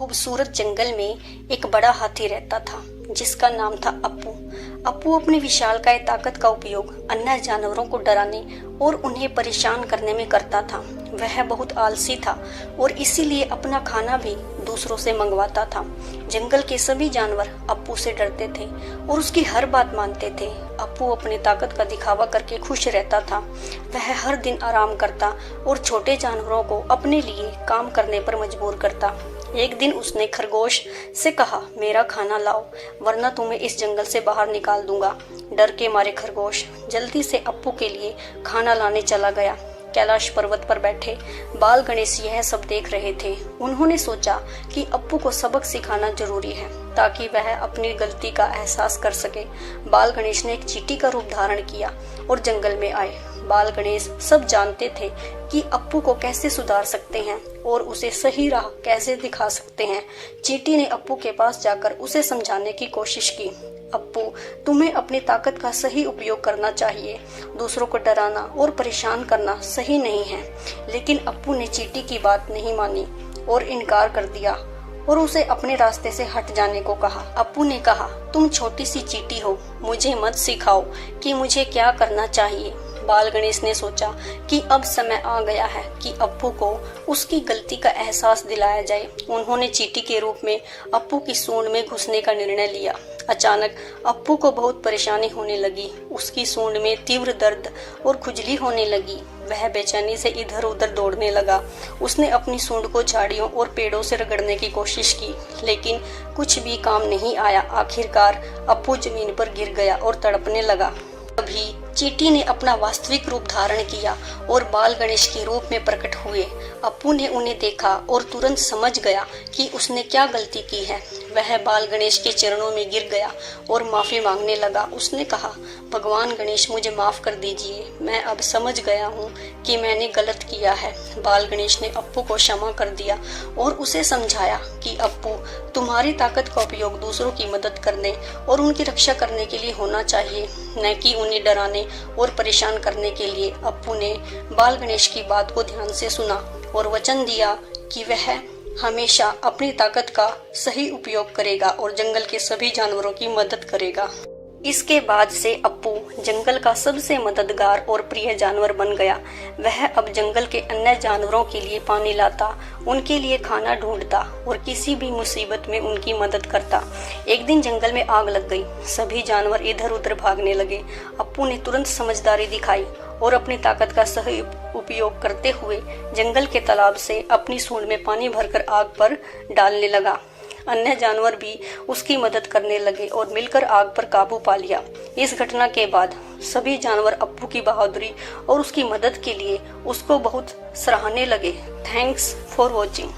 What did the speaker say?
खूबसूरत जंगल में एक बड़ा हाथी रहता था जिसका नाम था अप्पू। अप्पू अपनी विशालकाय ताकत का उपयोग अन्य जानवरों को डराने और उन्हें परेशान करने में करता था। वह बहुत आलसी था और इसीलिए अपना खाना भी दूसरों से मंगवाता था। जंगल के सभी जानवर अप्पू से डरते थे और उसकी हर बात मानते थे। अप्पू अपनी ताकत का दिखावा करके खुश रहता था। वह हर दिन आराम करता और छोटे जानवरों को अपने लिए काम करने पर मजबूर करता। एक दिन उसने खरगोश से कहा, मेरा खाना लाओ वरना तुम्हें इस जंगल से बाहर निकाल दूंगा। डर के मारे खरगोश जल्दी से अप्पू के लिए खाना लाने चला गया। कैलाश पर्वत पर बैठे बाल गणेश यह सब देख रहे थे। उन्होंने सोचा कि अप्पू को सबक सिखाना जरूरी है ताकि वह अपनी गलती का एहसास कर सके। बाल गणेश ने एक चींटी का रूप धारण किया और जंगल में आए। बाल गणेश सब जानते थे कि अप्पू को कैसे सुधार सकते हैं और उसे सही राह कैसे दिखा सकते हैं। चींटी ने अप्पू के पास जाकर उसे समझाने की कोशिश की। अप्पू, तुम्हें अपनी ताकत का सही उपयोग करना चाहिए। दूसरों को डराना और परेशान करना सही नहीं है। लेकिन अप्पू ने चींटी की बात नहीं मानी और इनकार कर दिया और उसे अपने रास्ते से हट जाने को कहा। अप्पू ने कहा, तुम छोटी सी चींटी हो, मुझे मत सिखाओ कि मुझे क्या करना चाहिए। बाल गणेश ने सोचा कि अब समय आ गया है कि अप्पू को उसकी गलती का एहसास दिलाया जाए। उन्होंने चींटी के रूप में अप्पू की सूंड में घुसने का निर्णय लिया। अचानक अप्पू को बहुत परेशानी होने लगी। उसकी सूंड में तीव्र दर्द और खुजली होने लगी। वह बेचैनी से इधर उधर दौड़ने लगा। उसने अपनी सूंड को झाड़ियों और पेड़ों से रगड़ने की कोशिश की, लेकिन कुछ भी काम नहीं आया। आखिरकार अप्पू जमीन पर गिर गया और तड़पने लगा। तभी चींटी ने अपना वास्तविक रूप धारण किया और बाल गणेश के रूप में प्रकट हुए। अप्पू ने उन्हें देखा और तुरंत समझ गया कि उसने क्या गलती की है। वह बाल गणेश के चरणों में गिर गया और माफी मांगने लगा। उसने कहा, भगवान गणेश, मुझे माफ कर दीजिए। मैं अब समझ गया हूँ कि मैंने गलत किया है। बाल गणेश ने अप्पू को क्षमा कर दिया और उसे समझाया कि अप्पू, तुम्हारी ताकत का उपयोग दूसरों की मदद करने और उनकी रक्षा करने के लिए होना चाहिए, न कि उन्हें डराने और परेशान करने के लिए। अप्पू ने बाल गणेश की बात को ध्यान से सुना और वचन दिया कि वह हमेशा अपनी ताकत का सही उपयोग करेगा और जंगल के सभी जानवरों की मदद करेगा। इसके बाद से अप्पू जंगल का सबसे मददगार और प्रिय जानवर बन गया। वह अब जंगल के अन्य जानवरों के लिए पानी लाता, उनके लिए खाना ढूंढता और किसी भी मुसीबत में उनकी मदद करता। एक दिन जंगल में आग लग गई। सभी जानवर इधर उधर भागने लगे। अप्पू ने तुरंत समझदारी दिखाई और अपनी ताकत का सही उपयोग करते हुए जंगल के तालाब से अपनी सूंड में पानी भरकर आग पर डालने लगा। अन्य जानवर भी उसकी मदद करने लगे और मिलकर आग पर काबू पा लिया। इस घटना के बाद सभी जानवर अप्पू की बहादुरी और उसकी मदद के लिए उसको बहुत सराहने लगे। Thanks for watching.